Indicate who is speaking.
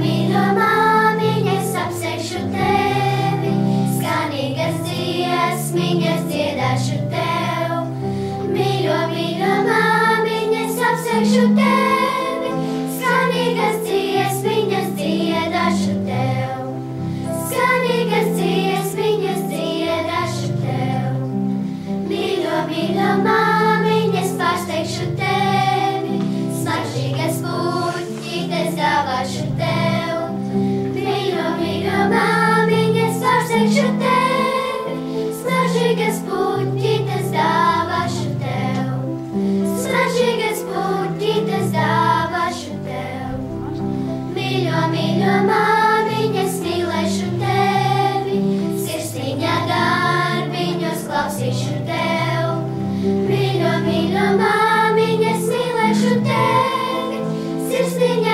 Speaker 1: mīļo māmiņas, apsveikšu tevi, skanīgas dziesmiņas dziedāšu tev. Mīļo, mīļo māmiņas, apsveikšu tevi, skanīgas dziesmiņas dziedāšu tev. Skanīgas dziesmiņas dziedāšu tev. Mīļo, mīļo māmiņas, pārsteigšu tevi, smaržīgas puķītes dāvāšu tev. Mīļo, mīļo māmiņas, pārsteigšu tevi, smaržīgas puķītes dāvāšu tev. Smaržīgas puķītes dāvāšu tev. Mīļo, mīļo māmiņas, mīlēšu tevi, sirsniņā darbiņos klausīšu tev. Mīļo, mīļo māmiņas, mīlēšu tevi, sirsniņā